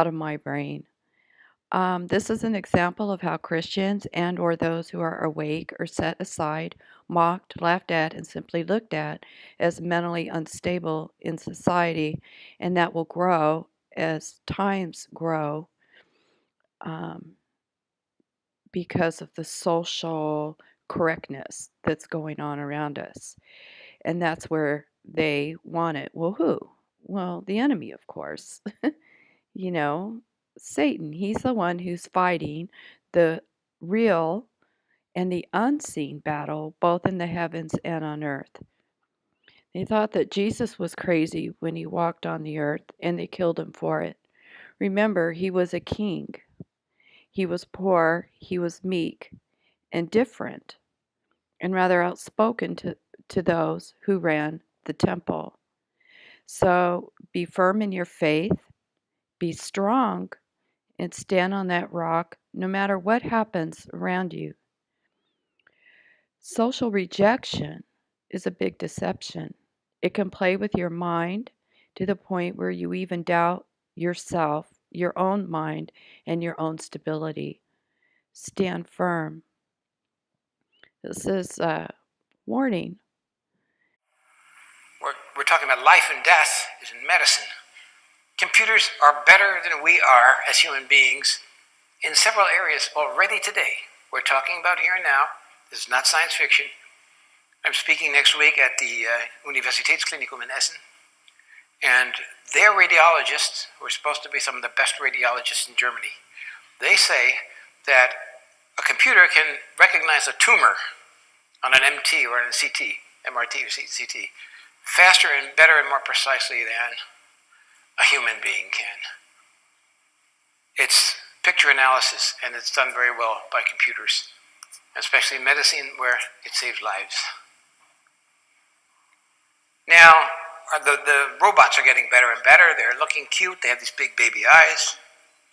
of my brain. This is an example of how Christians and or those who are awake are set aside, mocked, laughed at, and simply looked at as mentally unstable in society, and that will grow as times grow um, because of the social correctness that's going on around us. And that's where they want it. Well, who? Well, the enemy, of course. You know, Satan. He's the one who's fighting the real and the unseen battle, both in the heavens and on earth. They thought that Jesus was crazy when he walked on the earth, and they killed him for it. Remember, he was a king. He was poor, he was meek and different, and rather outspoken to those who ran the temple. So be firm in your faith, be strong, and stand on that rock no matter what happens around you. Social rejection is a big deception. It can play with your mind to the point where you even doubt yourself, your own mind, and your own stability. Stand firm. This is a warning. We're talking about life and death is in medicine. Computers are better than we are as human beings in several areas already today. We're talking about here and now. This is not science fiction. I'm speaking next week at the Universitätsklinikum in Essen. And their radiologists, who are supposed to be some of the best radiologists in Germany, they say that a computer can recognize a tumor on an MT or on a CT, MRT or CT, faster and better and more precisely than a human being can. It's picture analysis, and it's done very well by computers, especially in medicine where it saves lives. Now, the robots are getting better and better. They're looking cute. They have these big baby eyes,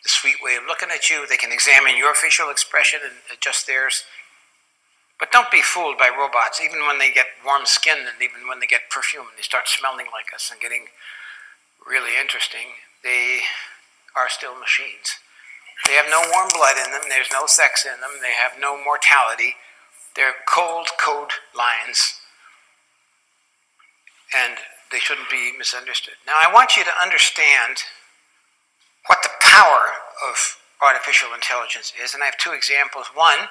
the sweet way of looking at you. They can examine your facial expression and adjust theirs. But don't be fooled by robots. Even when they get warm skin and even when they get perfume and they start smelling like us and getting really interesting, they are still machines. They have no warm blood in them. There's no sex in them. They have no mortality. They're cold code lines. And they shouldn't be misunderstood. Now, I want you to understand what the power of artificial intelligence is, and I have two examples. One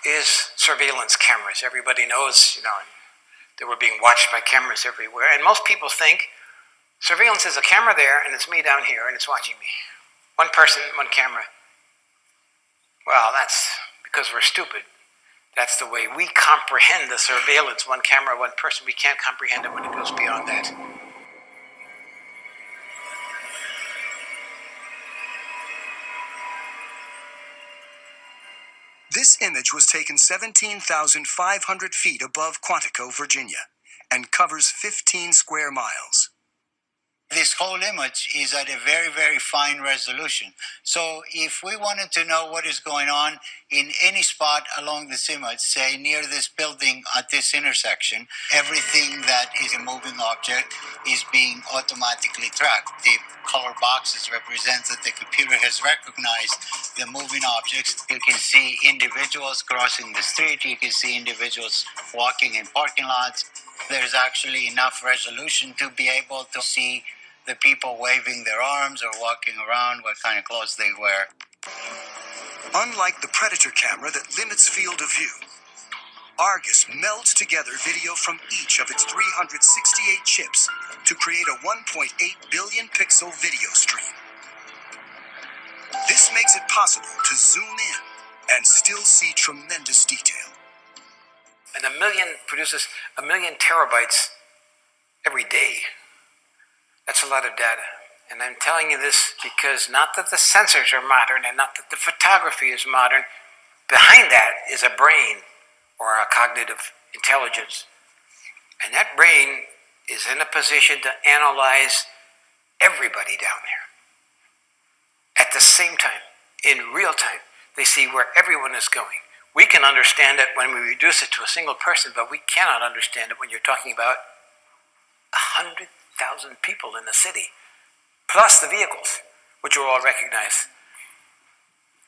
is surveillance cameras. Everybody knows, that we're being watched by cameras everywhere, and most people think surveillance is a camera there, and it's me down here, and it's watching me. One person, one camera. Well, that's because we're stupid. That's the way we comprehend the surveillance, one camera, one person. We can't comprehend it when it goes beyond that. This image was taken 17,500 feet above Quantico, Virginia, and covers 15 square miles. This whole image is at a very, very fine resolution. So if we wanted to know what is going on in any spot along this image, say near this building at this intersection, everything that is a moving object is being automatically tracked. The color boxes represent that the computer has recognized the moving objects. You can see individuals crossing the street. You can see individuals walking in parking lots. There's actually enough resolution to be able to see the people waving their arms or walking around, what kind of clothes they wear. Unlike the Predator camera that limits field of view, Argus melds together video from each of its 368 chips to create a 1.8 billion pixel video stream. This makes it possible to zoom in and still see tremendous detail. And produces 1 million terabytes every day. That's a lot of data. And I'm telling you this because not that the sensors are modern and not that the photography is modern. Behind that is a brain or a cognitive intelligence. And that brain is in a position to analyze everybody down there. At the same time, in real time, they see where everyone is going. We can understand it when we reduce it to a single person, but we cannot understand it when you're talking about 100,000 people in the city, plus the vehicles. which you all recognize.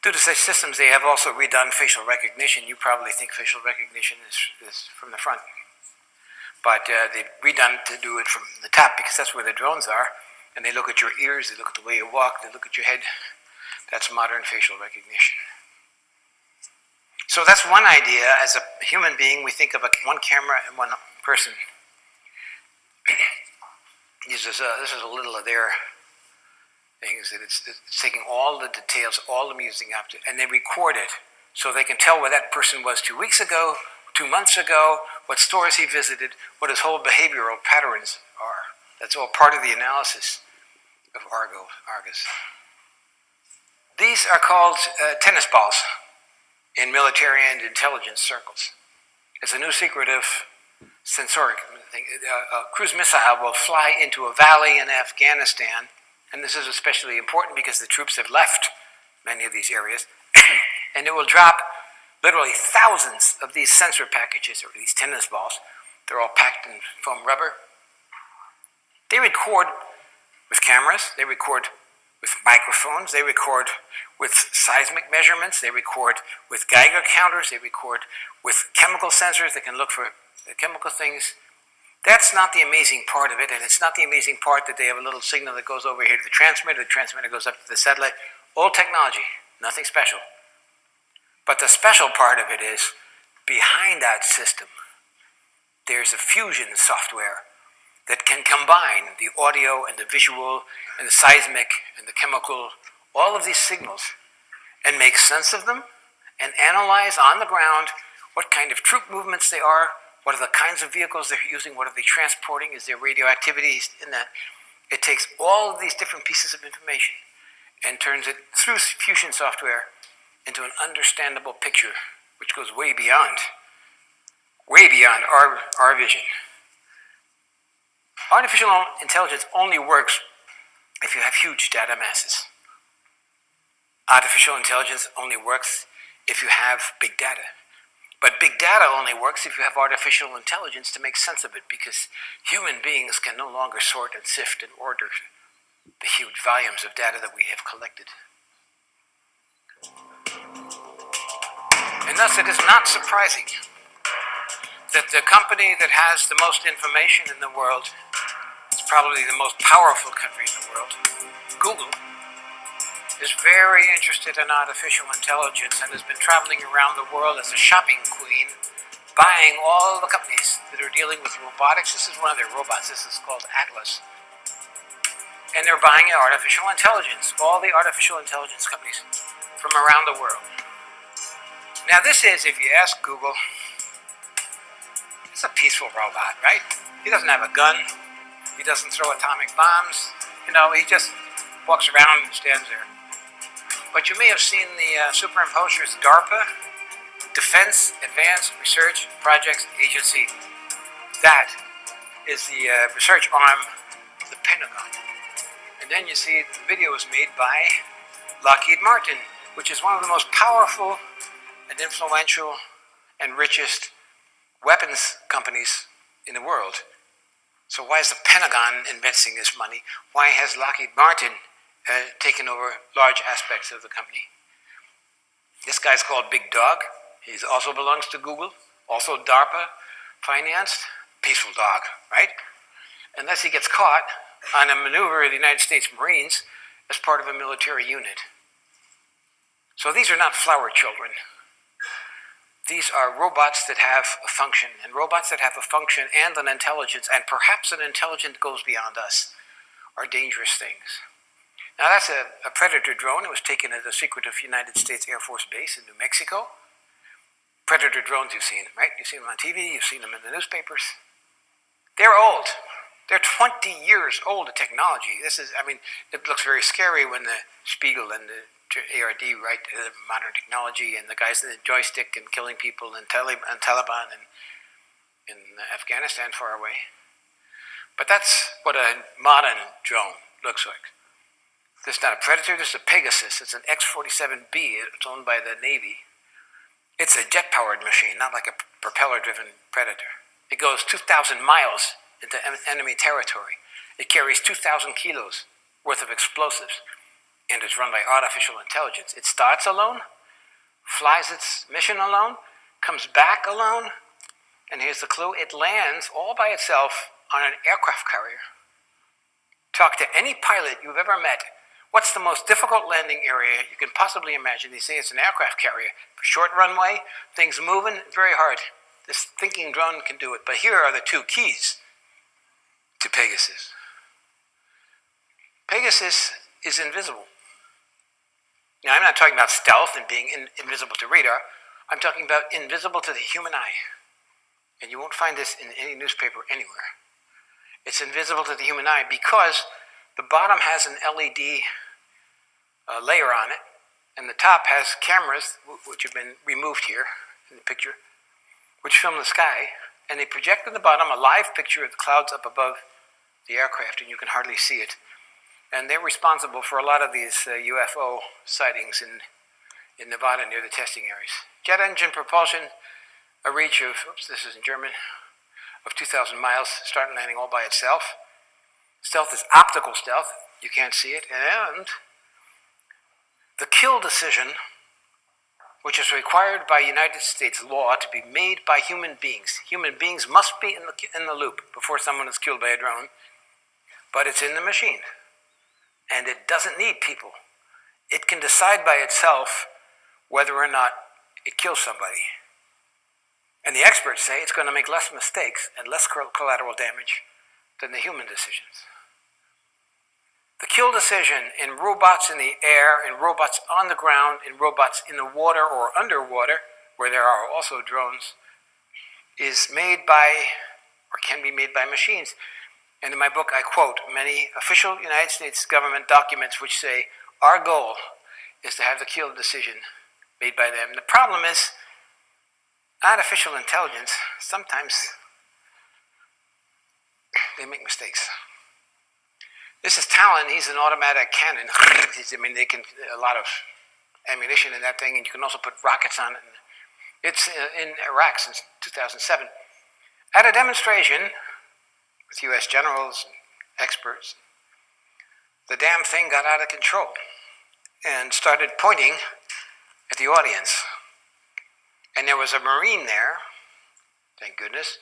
Due to such systems, they have also redone facial recognition. You probably think facial recognition is from the front. But they've redone to do it from the top because that's where the drones are. And they look at your ears, they look at the way you walk, they look at your head. That's modern facial recognition. So that's one idea. As a human being, we think of one camera and one person. This is a little of their things, that it's taking all the details, all the music up to, and they record it so they can tell where that person was 2 weeks ago, 2 months ago, what stores he visited, what his whole behavioral patterns are. That's all part of the analysis of Argus. These are called tennis balls in military and intelligence circles. It's a new secretive sensoric thing. A cruise missile will fly into a valley in Afghanistan, and this is especially important because the troops have left many of these areas, and it will drop literally thousands of these sensor packages, or these tennis balls. They're all packed in foam rubber. They record with cameras, they record with microphones, they record with seismic measurements, they record with Geiger counters, they record with chemical sensors that can look for chemical things. That's not the amazing part of it, and it's not the amazing part that they have a little signal that goes over here to the transmitter goes up to the satellite. Old technology, nothing special. But the special part of it is, behind that system, there's a fusion software that can combine the audio and the visual and the seismic and the chemical, all of these signals, and make sense of them and analyze on the ground what kind of troop movements they are, what are the kinds of vehicles they're using, what are they transporting, is there radioactivity in that. It takes all of these different pieces of information and turns it through fusion software into an understandable picture, which goes way beyond our vision. Artificial intelligence only works if you have huge data masses. Artificial intelligence only works if you have big data. But big data only works if you have artificial intelligence to make sense of it, because human beings can no longer sort and sift and order the huge volumes of data that we have collected. And thus it is not surprising that the company that has the most information in the world, it's probably the most powerful country in the world, Google, is very interested in artificial intelligence and has been traveling around the world as a shopping queen, buying all the companies that are dealing with robotics. This is one of their robots. This is called Atlas. And they're buying artificial intelligence, all the artificial intelligence companies from around the world. Now this is, if you ask Google, it's a peaceful robot, right? He doesn't have a gun. He doesn't throw atomic bombs. He just walks around and stands there. But you may have seen the superimposers DARPA, Defense Advanced Research Projects Agency. That is the research arm of the Pentagon. And then you see the video was made by Lockheed Martin, which is one of the most powerful and influential and richest weapons companies in the world. So why is the Pentagon investing this money? Why has Lockheed Martin taken over large aspects of the company? This guy's called Big Dog. He also belongs to Google, also DARPA financed. Peaceful dog, right? Unless he gets caught on a maneuver of the United States Marines as part of a military unit. So these are not flower children. These are robots that have a function, and robots that have a function and an intelligence, and perhaps an intelligence that goes beyond us, are dangerous things. Now that's a Predator drone. It was taken at a secretive United States Air Force base in New Mexico. Predator drones, you've seen them, right? You've seen them on TV, you've seen them in the newspapers. They're old. They're 20 years old of technology. It looks very scary when the Spiegel and the ARD write modern technology and the guys in the joystick and killing people and Taliban and in Afghanistan far away. But that's what a modern drone looks like. This is not a Predator, this is a Pegasus. It's an X-47B. It's owned by the Navy. It's a jet-powered machine, not like a propeller-driven Predator. It goes 2,000 miles into enemy territory. It carries 2,000 kilos worth of explosives. and is run by artificial intelligence. It starts alone, flies its mission alone, comes back alone, and here's the clue, it lands all by itself on an aircraft carrier. Talk to any pilot you've ever met. What's the most difficult landing area you can possibly imagine? They say it's an aircraft carrier. Short runway, things moving, very hard. This thinking drone can do it. But here are the two keys to Pegasus. Pegasus is invisible. Now, I'm not talking about stealth and being invisible to radar. I'm talking about invisible to the human eye. And you won't find this in any newspaper anywhere. It's invisible to the human eye because the bottom has an LED layer on it, and the top has cameras, which have been removed here in the picture, which film the sky, and they project at the bottom a live picture of the clouds up above the aircraft, and you can hardly see it. And they're responsible for a lot of these UFO sightings in Nevada near the testing areas. Jet engine propulsion, a reach of, this is in German, of 2,000 miles, start and landing all by itself. Stealth is optical stealth, you can't see it, and the kill decision, which is required by United States law to be made by human beings. Human beings must be in the loop before someone is killed by a drone, but it's in the machine, and it doesn't need people. It can decide by itself whether or not it kills somebody. And the experts say it's going to make less mistakes and less collateral damage than the human decisions. The kill decision in robots in the air, in robots on the ground, in robots in the water or underwater, where there are also drones, is made by, or can be made by machines. And in my book, I quote many official United States government documents which say, our goal is to have the kill decision made by them. The problem is, artificial intelligence, sometimes they make mistakes. This is Talon. He's an automatic cannon. They can, a lot of ammunition in that thing, and you can also put rockets on it. It's in Iraq since 2007. At a demonstration with U.S. generals and experts, the damn thing got out of control and started pointing at the audience. And there was a Marine there, thank goodness,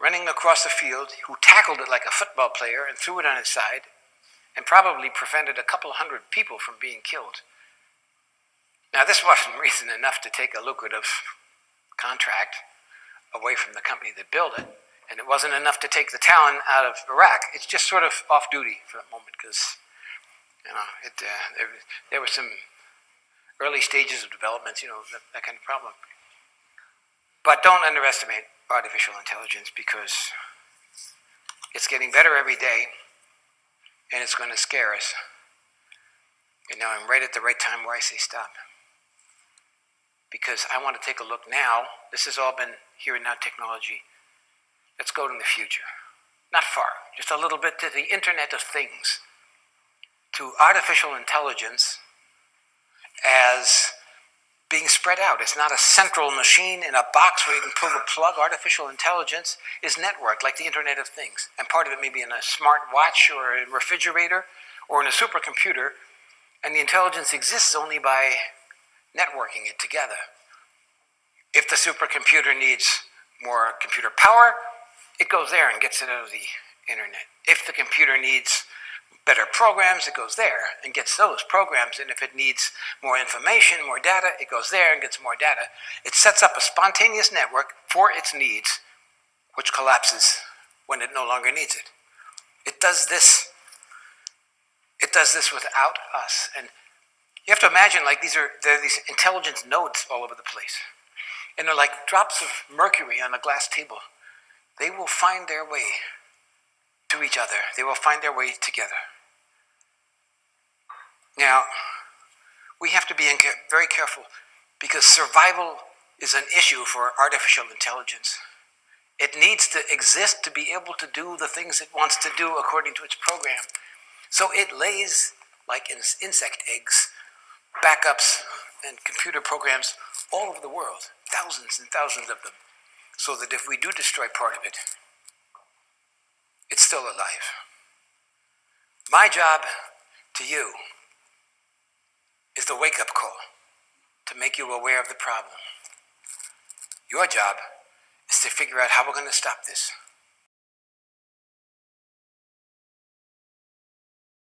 running across the field who tackled it like a football player and threw it on its side and probably prevented a couple hundred people from being killed. Now, this wasn't reason enough to take a lucrative contract away from the company that built it, and it wasn't enough to take the Talon out of Iraq. It's just sort of off-duty for that moment because, there were some early stages of development, that kind of problem. But don't underestimate artificial intelligence because it's getting better every day, and it's going to scare us. And now I'm right at the right time where I say stop. Because I want to take a look now. This has all been here and now technology. Let's go to the future. Not far, just a little bit to the Internet of Things, to artificial intelligence as being spread out. It's not a central machine in a box where you can pull the plug. Artificial intelligence is networked like the Internet of Things. And part of it may be in a smart watch or a refrigerator or in a supercomputer. And the intelligence exists only by networking it together. If the supercomputer needs more computer power, it goes there and gets it out of the Internet. If the computer needs better programs, it goes there and gets those programs. And if it needs more information, more data, it goes there and gets more data. It sets up a spontaneous network for its needs, which collapses when it no longer needs it. It does this without us. And you have to imagine, like, there are these intelligence nodes all over the place. And they're like drops of mercury on a glass table. They will find their way to each other. They will find their way together. Now, we have to be very careful because survival is an issue for artificial intelligence. It needs to exist to be able to do the things it wants to do according to its program. So it lays, like insect eggs, backups and computer programs all over the world, thousands and thousands of them, so that if we do destroy part of it, it's still alive. My job to you is the wake-up call to make you aware of the problem. Your job is to figure out how we're going to stop this.